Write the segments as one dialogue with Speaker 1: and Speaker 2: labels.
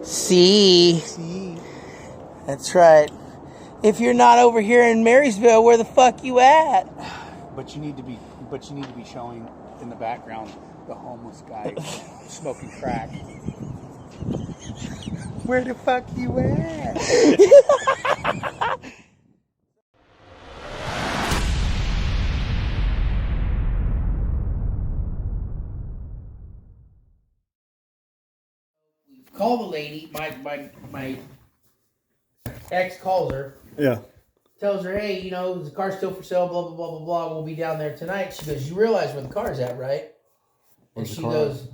Speaker 1: See. That's right. If you're not over here in Marysville, where the fuck you at?
Speaker 2: But you need to be showing in the background the homeless guy smoking crack. Where the fuck you at?
Speaker 1: Call the lady. My ex calls her.
Speaker 3: Yeah.
Speaker 1: Tells her, hey, the car's still for sale, blah, blah, blah, blah, blah. We'll be down there tonight. She goes, you realize where the car's at, right? And she goes,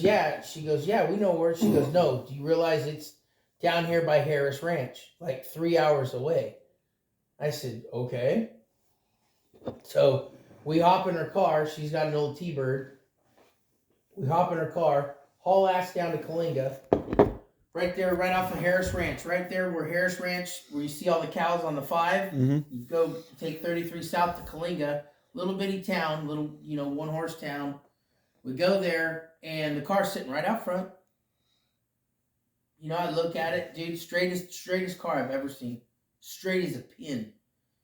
Speaker 1: yeah. She goes, yeah, we know where. She goes, no, do you realize it's down here by Harris Ranch, like 3 hours away? I said, okay. So we hop in her car. She's got an old T-Bird. We hop in her car, haul ass down to Kalinga. Right there, right off of Harris Ranch. Right there where Harris Ranch, where you see all the cows on the 5.
Speaker 3: Mm-hmm.
Speaker 1: You go take 33 south to Kalinga. Little bitty town, little, one-horse town. We go there, and the car's sitting right out front. I look at it, dude, straightest car I've ever seen. Straight as a pin.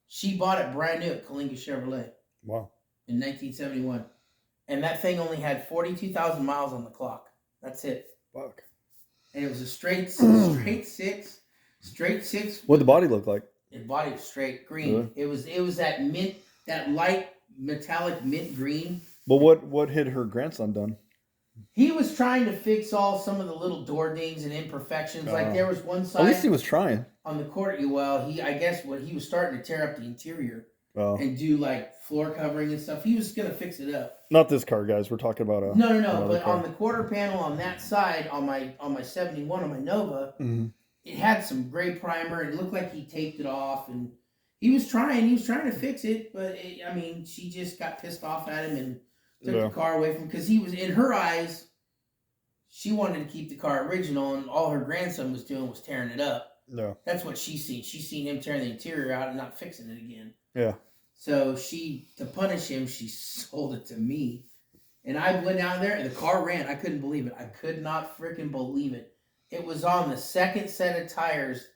Speaker 1: She bought it brand new at Kalinga Chevrolet.
Speaker 3: Wow.
Speaker 1: In 1971. And that thing only had 42,000 miles on the clock. That's it.
Speaker 3: Fuck.
Speaker 1: And it was a straight six.
Speaker 3: What'd the body look like?
Speaker 1: The body was straight green. Really? It was that mint, that light metallic mint green.
Speaker 3: But what had her grandson done?
Speaker 1: He was trying to fix some of the little door dings and imperfections. Like there was one side.
Speaker 3: At least he was trying.
Speaker 1: On the court, he was starting to tear up the interior and do like floor covering and stuff. He was gonna fix it up.
Speaker 3: Not this car, guys. We're talking about
Speaker 1: no. But car. On the quarter panel on that side, on my 71 on my Nova, it had some gray primer. It looked like he taped it off, and he was trying to fix it. But she just got pissed off at him and took the car away from him because he was, in her eyes, she wanted to keep the car original, and all her grandson was doing was tearing it up.
Speaker 3: No.
Speaker 1: That's what she's seen. She's seen him tearing the interior out and not fixing it again.
Speaker 3: Yeah.
Speaker 1: So to punish him, she sold it to me. And I went down there, and the car ran. I couldn't believe it. I could not freaking believe it. It was on the second set of tires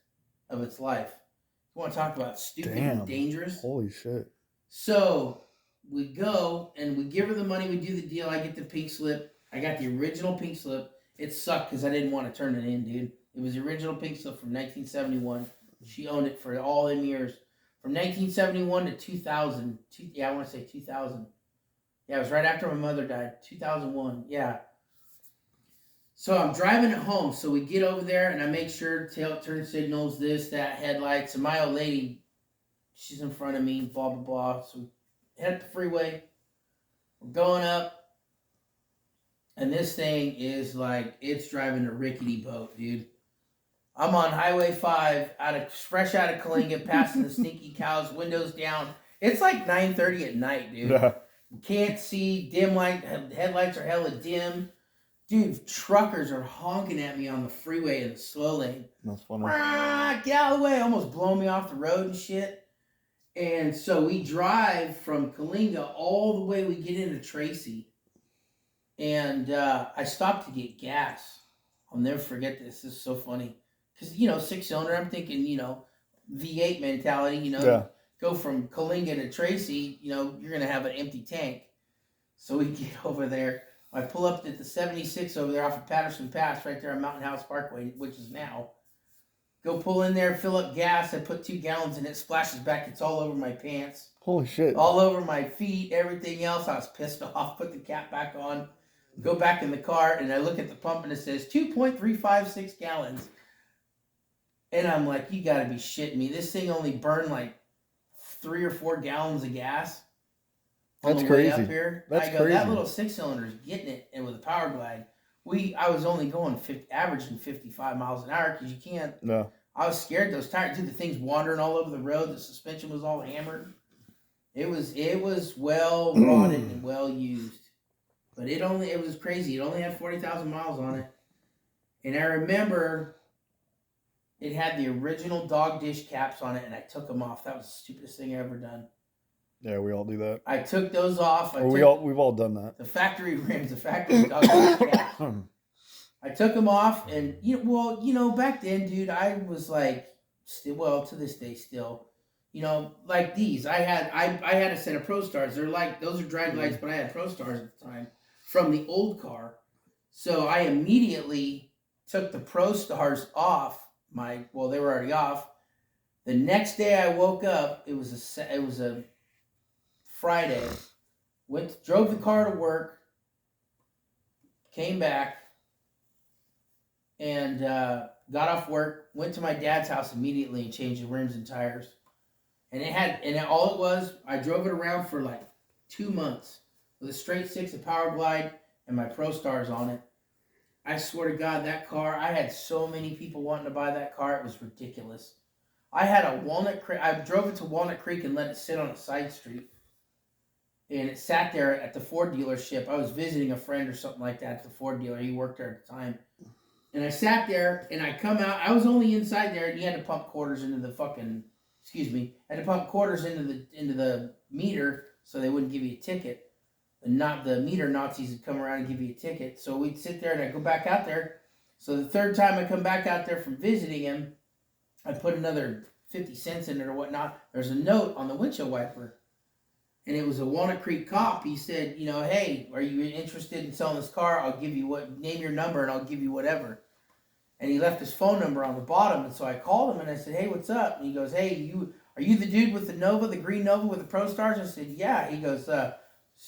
Speaker 1: of its life. You want to talk about stupid and dangerous?
Speaker 3: Holy shit.
Speaker 1: So we go, and we give her the money. We do the deal. I get the pink slip. I got the original pink slip. It sucked because I didn't want to turn it in, dude. It was the original pink slip from 1971. She owned it for all them years. From 1971 to 2000. I want to say 2000. Yeah, it was right after my mother died. 2001. Yeah. So I'm driving it home. So we get over there, and I make sure turn signals, this, that, headlights. And my old lady, she's in front of me, blah, blah, blah. So we head up the freeway. We're going up. And this thing is like, it's driving a rickety boat, dude. I'm on Highway 5, fresh out of Kalinga, passing the stinky cows, windows down. It's like 9:30 at night, dude. Yeah. Can't see, dim light, headlights are hella dim. Dude, truckers are honking at me on the freeway in the slow lane.
Speaker 3: That's funny.
Speaker 1: Get out of the way, almost blowing me off the road and shit. And so we drive from Kalinga all the way, we get into Tracy. And I stopped to get gas. I'll never forget this. This is so funny. Because, 6-cylinder, I'm thinking, V8 mentality, go from Kalinga to Tracy, you're going to have an empty tank. So we get over there. I pull up at the 76 over there off of Patterson Pass, right there on Mountain House Parkway, which is now. Go pull in there, fill up gas. I put 2 gallons in it, splashes back. It's all over my pants.
Speaker 3: Holy shit.
Speaker 1: All over my feet, everything else. I was pissed off. Put the cap back on. Go back in the car, and I look at the pump, and it says 2.356 gallons. And I'm like, you got to be shitting me. This thing only burned like 3 or 4 gallons of gas.
Speaker 3: That's crazy.
Speaker 1: Up here.
Speaker 3: That's crazy.
Speaker 1: That little 6-cylinder is getting it, and with a power glide. I was only going averaging 55 miles an hour because you can't.
Speaker 3: No.
Speaker 1: I was scared those tires. Dude, the thing's wandering all over the road. The suspension was all hammered. It was well rotted and well used. But it was crazy. It only had 40,000 miles on it. And I remember it had the original dog dish caps on it, and I took them off. That was the stupidest thing I ever done.
Speaker 3: Yeah, we all do that.
Speaker 1: I took those off.
Speaker 3: We've all done that.
Speaker 1: The factory rims, the factory dog dish caps. I took them off, and back then, dude, I was like, well, to this day, still, like these. I had a set of Pro Stars. They're like those are drag lights, but I had Pro Stars at the time from the old car, so I immediately took the Pro Stars off. They were already off. The next day I woke up. It was a Friday. Drove the car to work. Came back and got off work. Went to my dad's house immediately and changed the rims and tires. All it was, I drove it around for like 2 months with a straight six, a Power Glide, and my Pro Stars on it. I swear to God, that car, I had so many people wanting to buy that car, it was ridiculous. I had a Walnut Creek, I drove it to Walnut Creek and let it sit on a side street. And it sat there at the Ford dealership. I was visiting a friend or something like that at the Ford dealer. He worked there at the time. And I sat there, and I come out. I was only inside there, and you had to pump quarters into the fucking, had to pump quarters into the meter so they wouldn't give you a ticket. The meter Nazis would come around and give you a ticket. So we'd sit there, and I'd go back out there. So the third time I come back out there from visiting him, I put another 50 cents in it or whatnot. There's a note on the windshield wiper. And it was a Walnut Creek cop. He said, hey, are you interested in selling this car? I'll give you name your number and I'll give you whatever. And he left his phone number on the bottom. And so I called him and I said, hey, what's up? And he goes, hey, are you the dude with the Nova, the green Nova with the Pro Stars? I said, yeah. He goes, so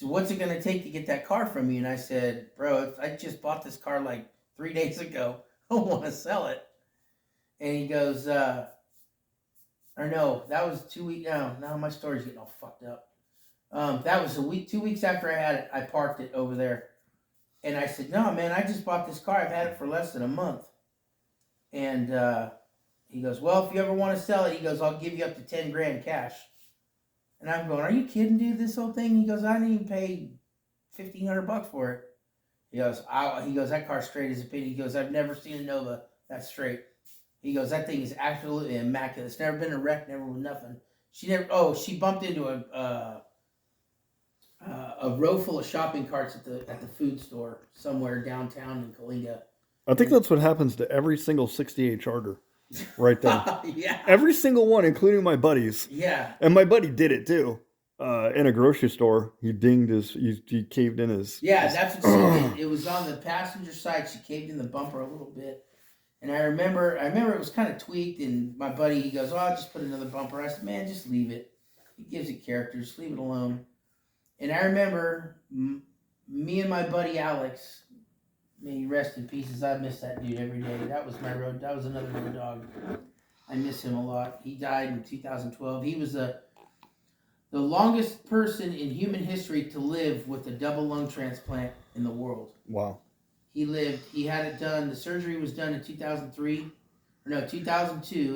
Speaker 1: what's it going to take to get that car from you? And I said, bro, I just bought this car like 3 days ago. I don't want to sell it. And he goes, that was 2 weeks. Now my story's getting all fucked up. That was 2 weeks after I had it. I parked it over there. And I said, no, man, I just bought this car. I've had it for less than a month. And he goes, well, if you ever want to sell it, he goes, I'll give you up to 10 grand cash. And I'm going, are you kidding, dude, this whole thing? He goes, I didn't even pay $1,500 for it. He goes, that car's straight as a pin. He goes, I've never seen a Nova that straight. He goes, that thing is absolutely immaculate. It's never been a wreck, never was nothing. She bumped into a row full of shopping carts at the food store somewhere downtown in Kalinga.
Speaker 3: I think that's what happens to every single 68 Charger right there.
Speaker 1: Yeah.
Speaker 3: Every single one, including my buddies.
Speaker 1: Yeah.
Speaker 3: And my buddy did it too. In a grocery store, he caved in his...
Speaker 1: Yeah, that's what she did. It was on the passenger side. She caved in the bumper a little bit. And I remember it was kind of tweaked, and my buddy, he goes, I'll just put another bumper. I said, man, just leave it. It gives it character. Just leave it alone. And I remember me and my buddy Alex, may he rest in pieces. I miss that dude every day. That was another road dog. I miss him a lot. He died in 2012. He was the longest person in human history to live with a double lung transplant in the world.
Speaker 3: Wow.
Speaker 1: He had it done, the surgery was done in 2002,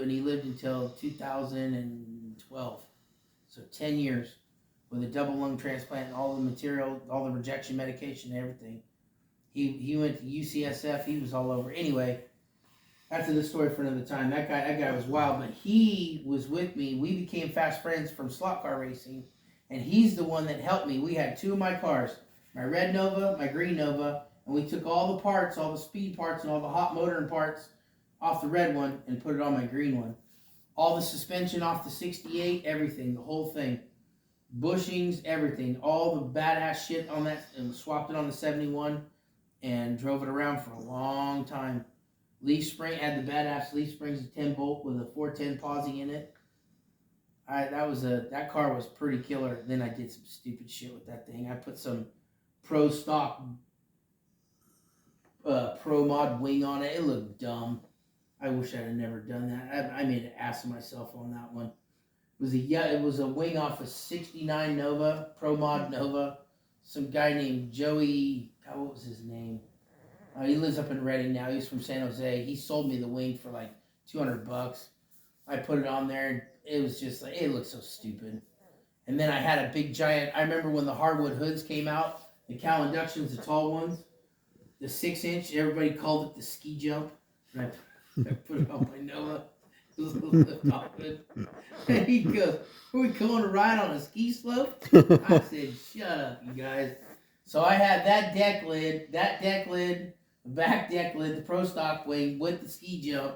Speaker 1: and he lived until 2012. So 10 years. With a double lung transplant and all the material, all the rejection medication and everything. He went to UCSF. He was all over. Anyway, that's another story for another time. That guy was wild, but he was with me. We became fast friends from slot car racing, and he's the one that helped me. We had two of my cars, my red Nova, my green Nova, and we took all the parts, all the speed parts and all the hot motor and parts off the red one and put it on my green one. All the suspension off the 68, everything, the whole thing. Bushings, everything, all the badass shit on that, and swapped it on the 71 and drove it around for a long time. Leaf spring, had the badass leaf springs, a 10 bolt with a 410 posi in it. That car was pretty killer. Then I did some stupid shit with that thing. I put some pro stock pro mod wing on it. It looked dumb. I wish I had never done that. I made an ass of myself on that one. It was a wing off a 69 Nova, Pro Mod Nova. Some guy named Joey, what was his name? He lives up in Redding now. He's from San Jose. He sold me the wing for like $200. I put it on there, and it was just like, it looked so stupid. And then I had a big giant, I remember when the hardwood hoods came out, the Cal Inductions, the tall ones, the 6-inch, everybody called it the ski jump. And I put it on my Nova. And he goes, are we going to ride on a ski slope? I said, shut up, you guys. So I had that deck lid, a back deck lid, the pro stock wing with the ski jump,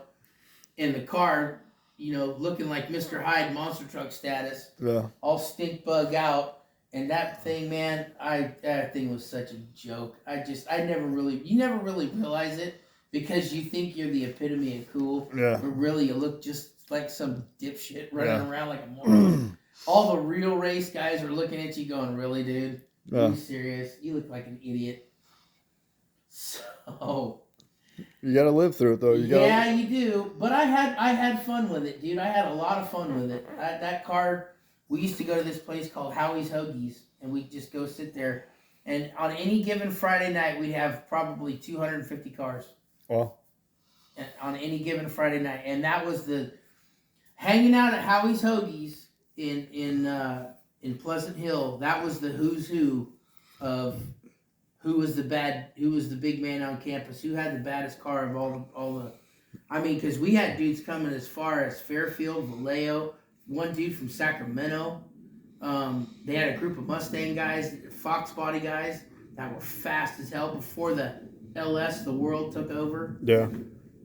Speaker 1: and the car, looking like Mr. Hyde monster truck status,
Speaker 3: Yeah.
Speaker 1: all stink bug out. And that thing, man, that thing was such a joke. You never really realize it because you think you're the epitome of cool.
Speaker 3: Yeah.
Speaker 1: But really, you look just like some dipshit running around like a moron. All the real race guys are looking at you going, really, dude? Are you serious? You look like an idiot. So...
Speaker 3: You got to live through it, though. You
Speaker 1: do. But I had fun with it, dude. I had a lot of fun with it. That car... We used to go to this place called Howie's Hoagies, and we'd just go sit there. And on any given Friday night, we'd have probably 250 cars.
Speaker 3: Wow.
Speaker 1: And on any given Friday night. And that was the... Hanging out at Howie's Hoagies in Pleasant Hill, that was the who's who of who was the big man on campus, who had the baddest car of all the... I mean, because we had dudes coming as far as Fairfield, Vallejo... One dude from Sacramento. They had a group of Mustang guys, Fox body guys that were fast as hell before the LS, the world took over.
Speaker 3: Yeah.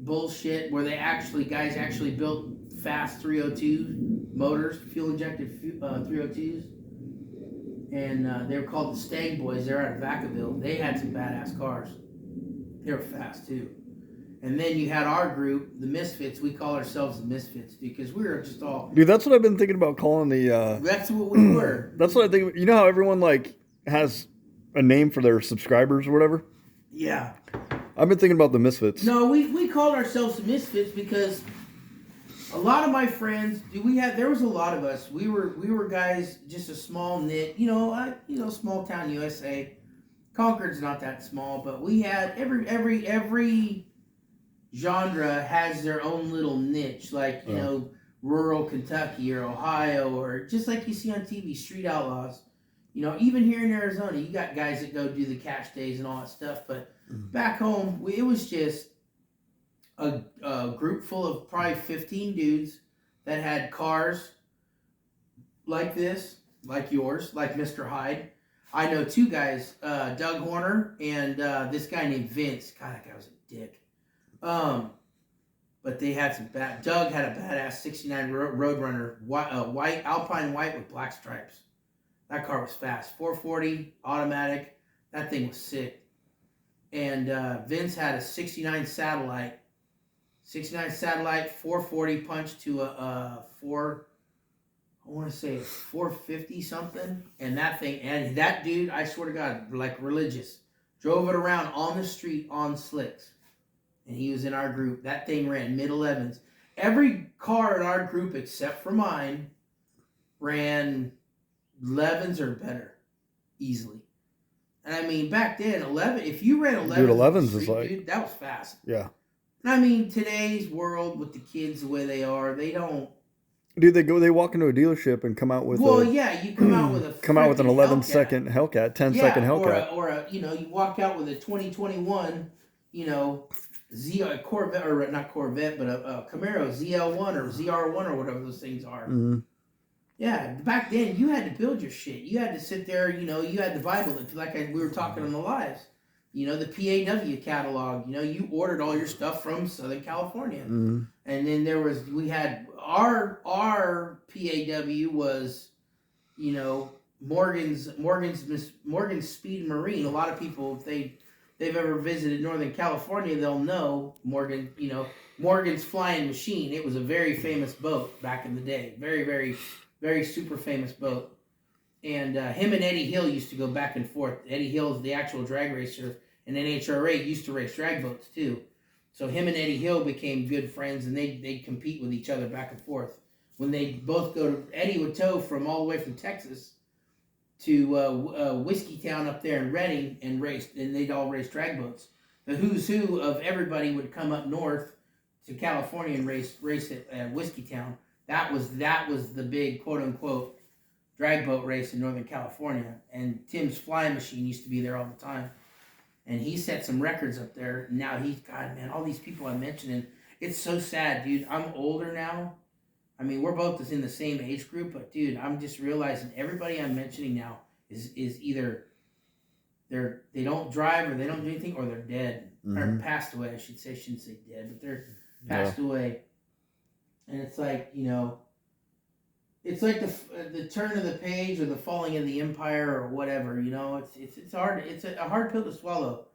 Speaker 1: Bullshit, where guys actually built fast 302 motors, fuel injected 302s. And they were called the Stang Boys. They're out of Vacaville. They had some badass cars. They were fast too. And then you had our group, the Misfits. We call ourselves the Misfits because we were just all...
Speaker 3: Dude, that's what I've been thinking about calling the...
Speaker 1: That's what we were.
Speaker 3: That's what I think... You know how everyone, has a name for their subscribers or whatever?
Speaker 1: Yeah.
Speaker 3: I've been thinking about the Misfits.
Speaker 1: No, we called ourselves the Misfits because a lot of my friends... There was a lot of us. We were guys, just a small knit, small town USA. Concord's not that small, but we had every genre has their own little niche, rural Kentucky or Ohio, or just like you see on TV, street outlaws. Even here in Arizona, you got guys that go do the cash days and all that stuff. But back home, it was just a group full of probably 15 dudes that had cars like this, like yours, like Mr. Hyde. I know two guys, Doug Horner and this guy named Vince. God, that guy was a dick. But they had some bad... Doug had a badass 69 Roadrunner, white, Alpine white with black stripes. That car was fast. 440, automatic. That thing was sick. And Vince had a 69 Satellite. 69 Satellite, 440 punch to a 450 something. And that thing... And that dude, I swear to God, like religious. Drove it around on the street on slicks. And he was in our group. That thing ran mid-11s. Every car in our group except for mine ran 11s or better. Easily. And I mean, back then, 11... If you ran 11s...
Speaker 3: Dude, 11s
Speaker 1: street,
Speaker 3: is like...
Speaker 1: Dude, that was fast.
Speaker 3: Yeah.
Speaker 1: And I mean, today's world with the kids the way they are, they don't...
Speaker 3: Dude, they walk into a dealership and come out with
Speaker 1: you come out with
Speaker 3: an 11-second Hellcat, 10-second Hellcat.
Speaker 1: Or you walk out with a 2021, Corvette, or not Corvette, but a Camaro ZL1 or ZR1 or whatever those things are.
Speaker 3: Mm-hmm.
Speaker 1: Yeah, back then you had to build your shit. You had to sit there, you had the Bible, we were talking on the lives. The PAW catalog. You ordered all your stuff from Southern California.
Speaker 3: Mm-hmm.
Speaker 1: And then we had our PAW was, Morgan's Speed Marine. A lot of people, if they've ever visited Northern California, they'll know Morgan, Morgan's Flying Machine. It was a very famous boat back in the day. Very, very, very super famous boat. And him and Eddie Hill used to go back and forth. Eddie Hill is the actual drag racer, and NHRA used to race drag boats too. So him and Eddie Hill became good friends, and they'd compete with each other back and forth. When they both go to... Eddie would tow from all the way from Texas to Whiskey Town up there in Redding and race, and they'd all race drag boats. The who's who of everybody would come up north to California and race at Whiskey Town. That was the big quote-unquote drag boat race in Northern California. And Tim's Flying Machine used to be there all the time. And he set some records up there. Now God, man, all these people I'm mentioning, it's so sad, dude. I'm older now. I mean, we're both in the same age group, but dude, I'm just realizing everybody I'm mentioning now is either they don't drive or they don't do anything or they're dead. or passed away, I should say. I shouldn't say dead, but they're passed away. And it's like, you know, it's like the turn of the page or the falling of the empire or whatever. You know, it's hard. It's a hard pill to swallow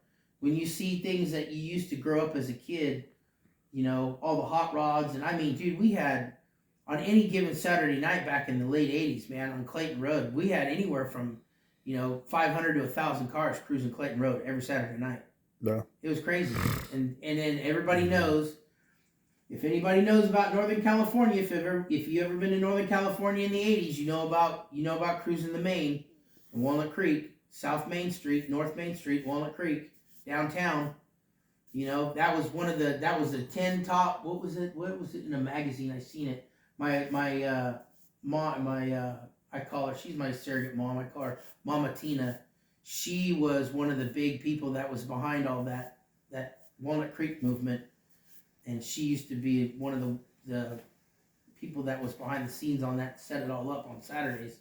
Speaker 1: when you see things that you used to grow up as a kid. You know, all the hot rods, and I mean, dude, we had on any given Saturday night back in the late '80s, man, on Clayton Road, we had anywhere from, you know, 500 to 1,000 cars cruising Clayton Road every Saturday night.
Speaker 3: Yeah,
Speaker 1: it was crazy, and then everybody knows. If anybody knows about Northern California, if you ever been to Northern California in the '80s, you know about cruising the Main, Walnut Creek, South Main Street, North Main Street, Walnut Creek, downtown. You know, that was the 10 top. What was it in a magazine? I seen it. My mom, I call her. She's my surrogate mom. I call her Mama Tina. She was one of the big people that was behind all that Walnut Creek movement. And she used to be one of the people that was behind the scenes on that, set it all up on Saturdays.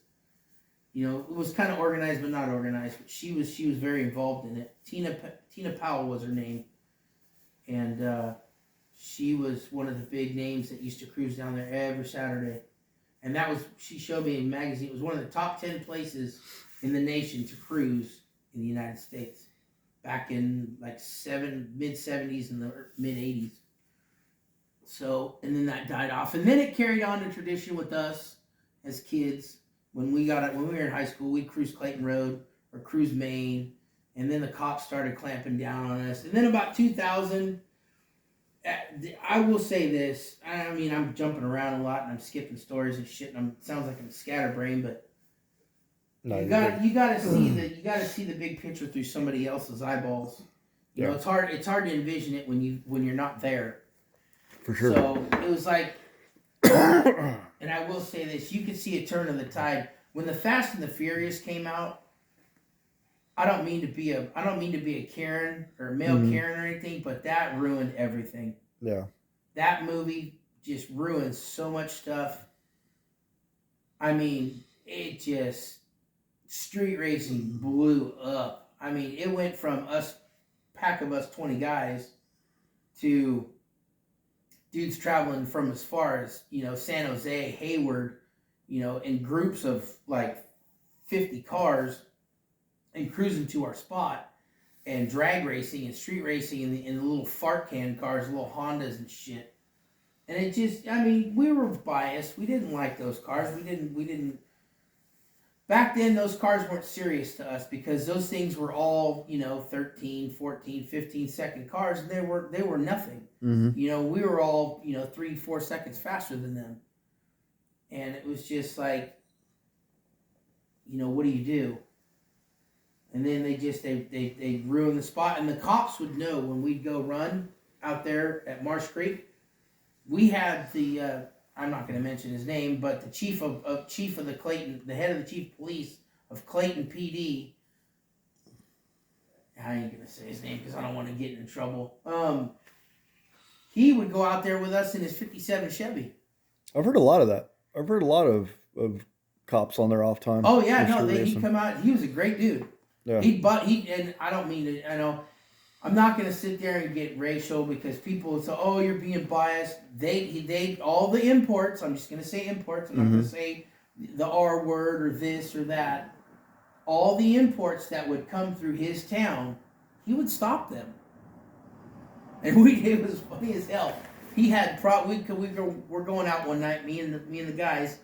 Speaker 1: You know, it was kind of organized but not organized. But she was very involved in it. Tina Powell was her name, and she was one of the big names that used to cruise down there every Saturday. And she showed me in a magazine. It was one of the top 10 places in the nation to cruise in the United States back in like mid 70s and the mid 80s. So, and then that died off, and then it carried on the tradition with us as kids. When we were in high school, we'd cruise Clayton Road or cruise Main, and then the cops started clamping down on us. And then about 2000, I will say this. I mean, I'm jumping around a lot and I'm skipping stories and shit, and it sounds like I'm scatterbrained, but you gotta see the big picture through somebody else's eyeballs. You know, it's hard to envision it when you're not there.
Speaker 3: For sure.
Speaker 1: So it was like, and I will say this: you could see a turn of the tide when the Fast and the Furious came out. I don't mean to be a Karen or a male Karen or anything, but that ruined everything.
Speaker 3: Yeah.
Speaker 1: That movie just ruined so much stuff. I mean, street racing blew up. I mean, it went from pack of us 20 guys to dudes traveling from as far as, you know, San Jose, Hayward, you know, in groups of like 50 cars and cruising to our spot, and drag racing and street racing in the little fart can cars, little Hondas and shit. And it just, I mean, we were biased. We didn't like those cars. We didn't. Back then, those cars weren't serious to us because those things were all, you know, 13, 14, 15-second cars, and they were nothing.
Speaker 3: Mm-hmm.
Speaker 1: You know, we were all, you know, 3-4 seconds faster than them. And it was just like, you know, what do you do? And then they ruined the spot, and the cops would know when we'd go run out there at Marsh Creek. We had the I'm not going to mention his name, but the chief of the Clayton, the head of the chief of police of Clayton PD. I ain't going to say his name because I don't want to get in trouble. He would go out there with us in his '57 Chevy.
Speaker 3: I've heard a lot of that. I've heard a lot of cops on their off time.
Speaker 1: Oh yeah, no, he'd come out. He was a great dude.
Speaker 3: Yeah.
Speaker 1: And I don't mean to. I know. I'm not going to sit there and get racial because people would say, "Oh, you're being biased." They all the imports. I'm just going to say imports. I'm not going to say the R word or this or that. All the imports that would come through his town, he would stop them. And it was funny as hell. He had we're going out one night, me and the guys,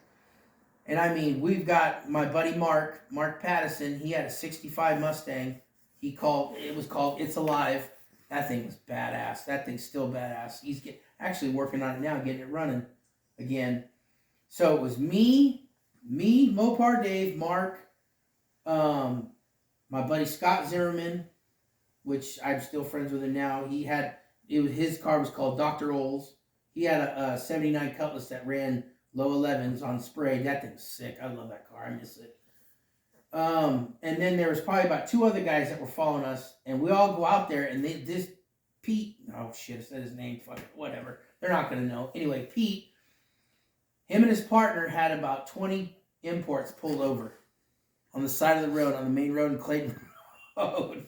Speaker 1: and I mean, we've got my buddy Mark Pattison. He had a '65 Mustang. It was called It's Alive. That thing was badass. That thing's still badass. He's actually working on it now, getting it running again. So it was me, Mopar Dave, Mark, my buddy Scott Zimmerman, which I'm still friends with him now. His car was called Dr. Oles. He had a '79 Cutlass that ran low 11s on spray. That thing was sick. I love that car. I miss it. And then there was probably about 2 other guys that were following us, and we all go out there, and Pete, oh shit, I said his name, fuck it, whatever. They're not going to know. Anyway, Pete, him and his partner had about 20 imports pulled over on the side of the road, on the main road in Clayton Road,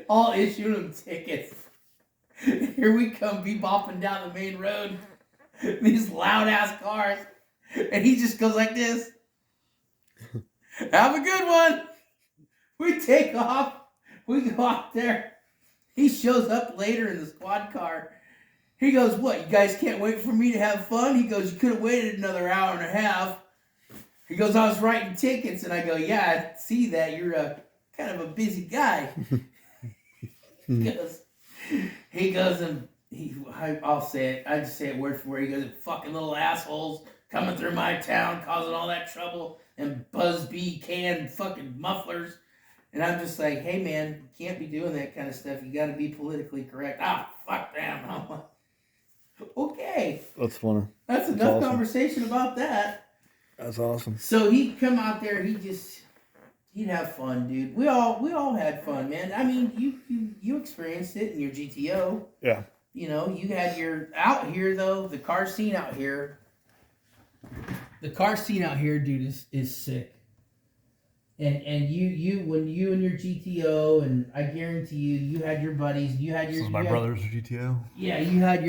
Speaker 1: all issuing them tickets. Here we come, be bopping down the main road. These loud ass cars. And he just goes like this. Have a good one. We take off. We go out there. He shows up later in the squad car. He goes, what, you guys can't wait for me to have fun? He goes, you could have waited another hour and a half. He goes, I was writing tickets. And I go, yeah, I see that. You're kind of a busy guy. He goes, and I'll say it. I just say it word for word. He goes, fucking little assholes coming through my town, causing all that trouble, and Buzz B can fucking mufflers. And I'm just like, hey man, you can't be doing that kind of stuff. You got to be politically correct. Ah, fuck them. I'm like, okay.
Speaker 3: That's funny.
Speaker 1: That's enough conversation about that.
Speaker 3: That's awesome.
Speaker 1: So he'd come out there. He'd have fun, dude. We all had fun, man. I mean, you experienced it in your GTO.
Speaker 3: Yeah.
Speaker 1: You know, you had your out here though. The car scene out here. The car scene out here, dude, is sick. And you when you and your GTO, and I guarantee you had your buddies. You had your.
Speaker 3: This is my brother's GTO.
Speaker 1: Yeah, you had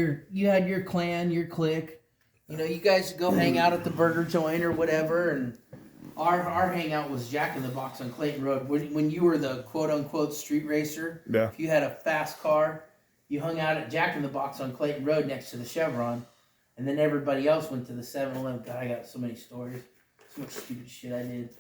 Speaker 1: your clan, your clique. You know, you guys go hang out at the burger joint or whatever, and our hangout was Jack in the Box on Clayton Road. When you were the quote unquote street racer,
Speaker 3: yeah.
Speaker 1: If you had a fast car, you hung out at Jack in the Box on Clayton Road next to the Chevron, and then everybody else went to the 7-Eleven. God, I got so many stories, so much stupid shit I did.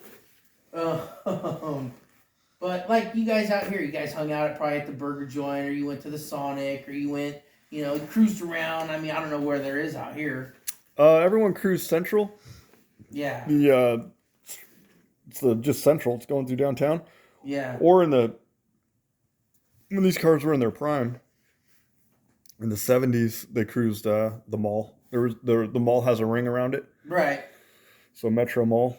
Speaker 1: But like you guys out here, you guys hung out probably at the burger joint, or you went to the Sonic, or you went, you cruised around. I mean, I don't know where there is out here.
Speaker 3: Everyone cruised Central.
Speaker 1: Yeah.
Speaker 3: It's just Central. It's going through downtown.
Speaker 1: Yeah.
Speaker 3: Or when these cars were in their prime, in the 70s, they cruised the mall. The mall has a ring around it.
Speaker 1: Right.
Speaker 3: So Metro Mall.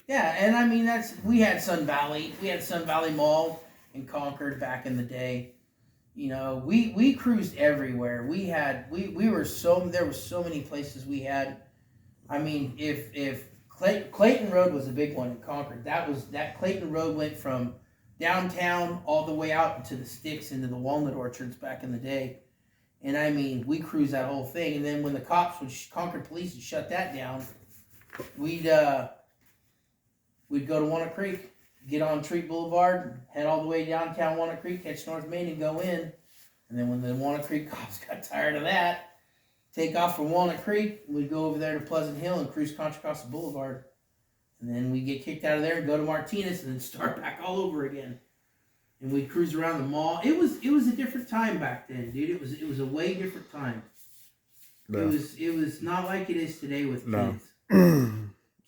Speaker 1: Yeah, and I mean we had Sun Valley. We had Sun Valley Mall in Concord back in the day. You know, we cruised everywhere. There were so many places we had. I mean, if Clayton Road was a big one in Concord. That Clayton Road went from downtown all the way out into the sticks, into the walnut orchards back in the day. And I mean, we cruised that whole thing. And then when the Concord police would shut that down, we'd go to Walnut Creek, get on Treat Boulevard, head all the way downtown Walnut Creek, catch North Main, and go in. And then when the Walnut Creek cops got tired of that, take off from Walnut Creek, we'd go over there to Pleasant Hill and cruise Contra Costa Boulevard. And then we'd get kicked out of there and go to Martinez and then start back all over again. And we'd cruise around the mall. It was a different time back then, dude. It was a way different time. Yeah. It was not like it is today with kids.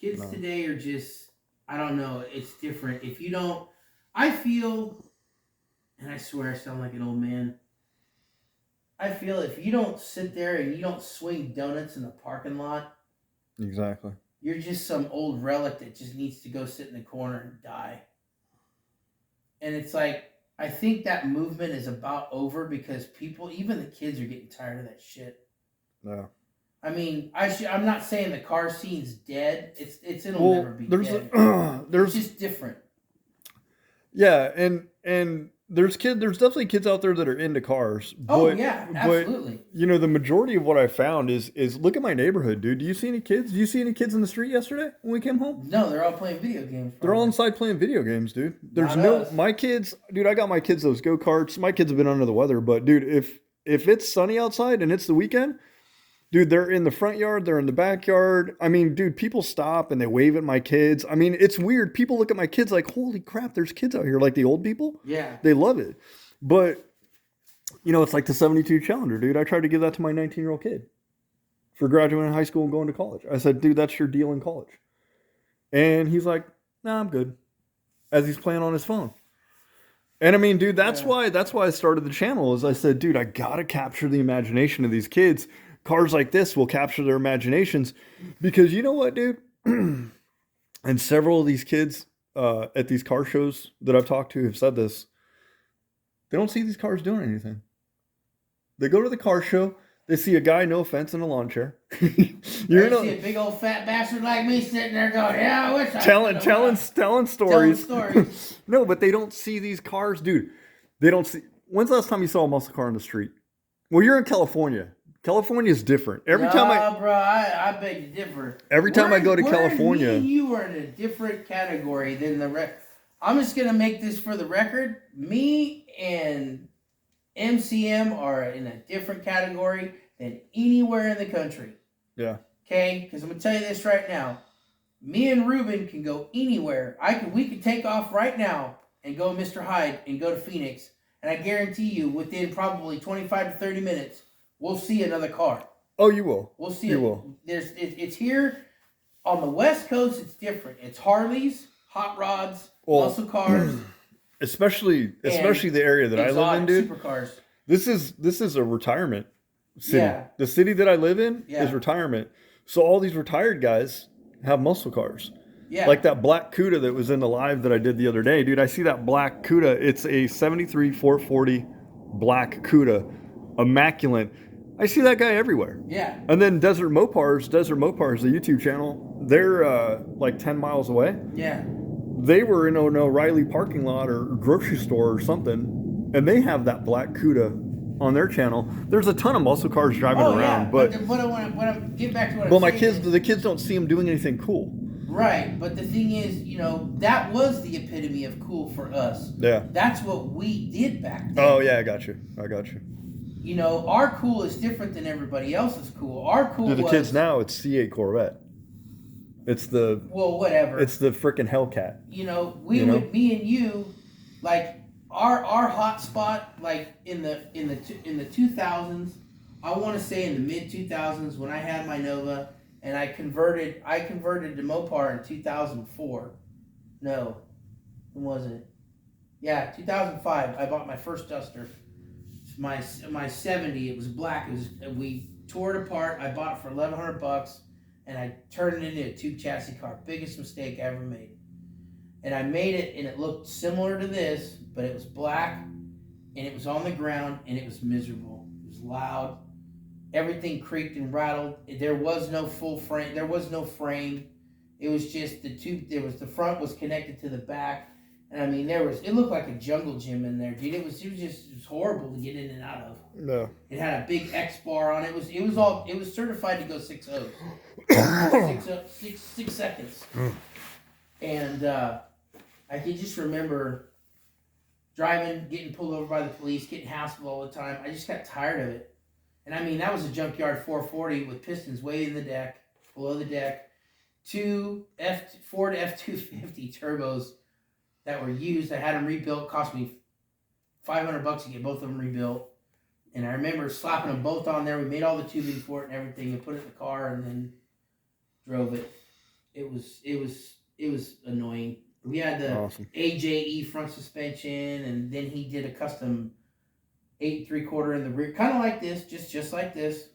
Speaker 1: Kids today are just, I don't know, it's different. If you don't, I feel, and I swear I sound like an old man, I feel if you don't sit there and you don't swing donuts in the parking lot,
Speaker 3: exactly,
Speaker 1: you're just some old relic that just needs to go sit in the corner and die. And it's like, I think that movement is about over because people, even the kids, are getting tired of that shit.
Speaker 3: Yeah.
Speaker 1: I mean, I'm not saying the car scene's dead. It'll never be dead.
Speaker 3: There's
Speaker 1: it's just different.
Speaker 3: Yeah, and there's definitely kids out there that are into cars.
Speaker 1: Oh yeah, absolutely.
Speaker 3: But, the majority of what I found is look at my neighborhood, dude. Do you see any kids? Do you see any kids in the street yesterday when we came home?
Speaker 1: No, they're all playing video games. Probably.
Speaker 3: They're all inside playing video games, dude. There's my kids, dude. I got my kids those go-karts. My kids have been under the weather, but dude, if it's sunny outside and it's the weekend, dude, they're in the front yard, they're in the backyard. I mean, dude, people stop and they wave at my kids. I mean, it's weird. People look at my kids like, holy crap, there's kids out here, like the old people.
Speaker 1: Yeah.
Speaker 3: They love it. But, it's like the 72 Challenger, dude. I tried to give that to my 19-year-old kid for graduating high school and going to college. I said, dude, that's your deal in college. And he's like, nah, I'm good. As he's playing on his phone. And I mean, dude, that's why I started the channel is I said, dude, I got to capture the imagination of these kids. Cars like this will capture their imaginations because you know what, dude? And several of these kids at these car shows that I've talked to have said this. They don't see these cars doing anything. They go to the car show. They see a guy, no offense, in a lawn chair.
Speaker 1: See a big old fat bastard like me sitting there going, yeah, I wish I
Speaker 3: telling stories.
Speaker 1: Telling stories.
Speaker 3: No, but they don't see these cars, dude. They don't see. When's the last time you saw a muscle car on the street? Well, you're in California. California is different. Every time
Speaker 1: I beg to differ.
Speaker 3: Every time I go to California,
Speaker 1: me and you are in a different category than the rest. I'm just gonna make this for the record. Me and MCM are in a different category than anywhere in the country.
Speaker 3: Yeah.
Speaker 1: Okay, because I'm gonna tell you this right now. Me and Ruben can go anywhere. We could take off right now and go Mr. Hyde and go to Phoenix, and I guarantee you, within probably 25 to 30 minutes, we'll see another car.
Speaker 3: Oh, you will.
Speaker 1: We'll see.
Speaker 3: You will.
Speaker 1: It's here on the West Coast. It's different. It's Harleys, hot rods, muscle cars,
Speaker 3: especially the area that I live in, dude.
Speaker 1: Supercars.
Speaker 3: This is a retirement city.
Speaker 1: Yeah.
Speaker 3: The city that I live in is retirement. So all these retired guys have muscle cars.
Speaker 1: Yeah.
Speaker 3: Like that black Cuda that was in the live that I did the other day, dude. I see that black Cuda. It's a 73 440 black Cuda, immaculate. I see that guy everywhere.
Speaker 1: Yeah.
Speaker 3: And then Desert Mopars, the YouTube channel, they're like 10 miles away.
Speaker 1: Yeah.
Speaker 3: They were in an O'Reilly parking lot or grocery store or something, and they have that black Cuda on their channel. There's a ton of muscle cars driving around,
Speaker 1: yeah. But when I get back to what
Speaker 3: but
Speaker 1: I'm
Speaker 3: my
Speaker 1: saying
Speaker 3: kids, the kids don't see them doing anything cool.
Speaker 1: Right, but the thing is, that was the epitome of cool for us.
Speaker 3: Yeah.
Speaker 1: That's what we did back then.
Speaker 3: Oh yeah, I got you.
Speaker 1: Our cool is different than everybody else's cool. Our cool
Speaker 3: To the kids now, it's C8 Corvette. It's the
Speaker 1: whatever.
Speaker 3: It's the freaking Hellcat.
Speaker 1: Me and you, like our hot spot, like in the 2000s. I want to say in the mid 2000s when I had my Nova and I converted to Mopar in 2004. No, when was it? Yeah, 2005. I bought my first Duster. My 70. It was black. We tore it apart. I bought it for $1,100, and I turned it into a tube chassis car. Biggest mistake I ever made. And I made it, and it looked similar to this, but it was black, and it was on the ground, and it was miserable. It was loud. Everything creaked and rattled. There was no full frame. There was no frame. It was just the tube. The front was connected to the back. And I mean, it looked like a jungle gym in there, dude. It was horrible to get in and out of.
Speaker 3: No.
Speaker 1: It had a big X bar on it. It was certified to go 6.0. 6 seconds. And I can just remember driving, getting pulled over by the police, getting hassled all the time. I just got tired of it. And I mean, that was a junkyard 440 with pistons way in the deck, below the deck. 2 Ford F-250 turbos that were used. I had them rebuilt. Cost me $500 to get both of them rebuilt. And I remember slapping them both on there. We made all the tubing for it and everything, and put it in the car, and then drove it. It was annoying. We had the
Speaker 3: awesome
Speaker 1: AJE front suspension, and then he did a custom 8 3/4 in the rear, kind of like this, just like this.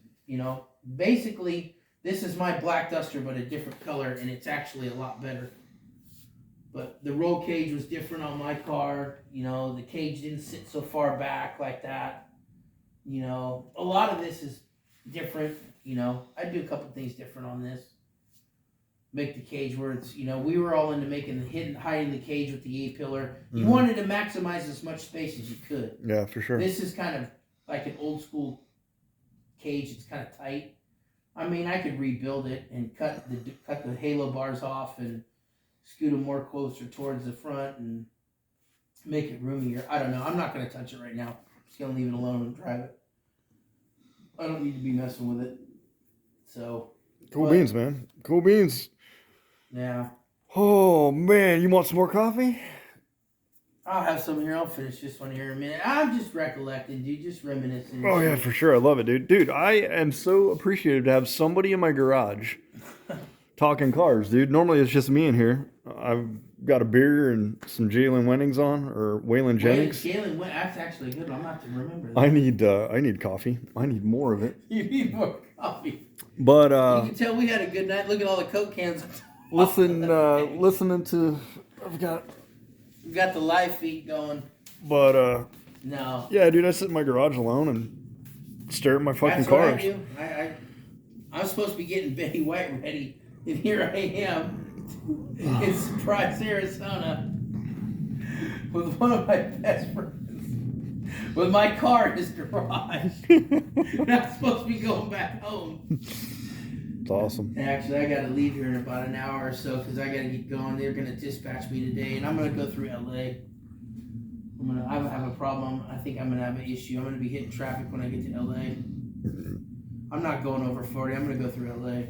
Speaker 1: Basically, this is my black Duster, but a different color, and it's actually a lot better. But the roll cage was different on my car. The cage didn't sit so far back like that. A lot of this is different. I do a couple things different on this. Make the cage where it's, we were all into making hiding the cage with the A-pillar. You wanted to maximize as much space as you could.
Speaker 3: Yeah, for sure.
Speaker 1: This is kind of like an old school cage. It's kind of tight. I mean, I could rebuild it and cut the halo bars off and scoot them more closer towards the front and make it roomier. I don't know. I'm not going to touch it right now. I'm just going to leave it alone and drive it. I don't need to be messing with it. So.
Speaker 3: Cool beans, man. Cool beans.
Speaker 1: Yeah.
Speaker 3: Oh, man. You want some more coffee?
Speaker 1: I'll have some here. I'll finish this one here in a minute. I'm just recollecting, dude. Just reminiscing.
Speaker 3: Oh, yeah, for sure. I love it, dude. Dude, I am so appreciative to have somebody in my garage talking cars, dude. Normally it's just me in here. I've got a beer and some Jalen Wennings on, or Waylon Jennings.
Speaker 1: Jalen, that's actually a good one. I'm not to remember that.
Speaker 3: I need coffee. I need more of it.
Speaker 1: You need more coffee.
Speaker 3: But
Speaker 1: you can tell we had a good night. Look at all the Coke cans.
Speaker 3: Listening to, we've
Speaker 1: got the live feed going.
Speaker 3: But
Speaker 1: no.
Speaker 3: Yeah, dude, I sit in my garage alone and stare at my fucking cars.
Speaker 1: That's what I do. I'm supposed to be getting Betty White ready, and here I am in Surprise, Arizona, with one of my best friends. with my car in his garage. And I'm supposed to be going back home.
Speaker 3: It's awesome.
Speaker 1: Actually, I got to leave here in about an hour or so because I got to get going. They're going to dispatch me today, and I'm going to go through LA. I have a problem. I think I'm going to have an issue. I'm going to be hitting traffic when I get to LA. I'm not going over 40. I'm going to go through LA.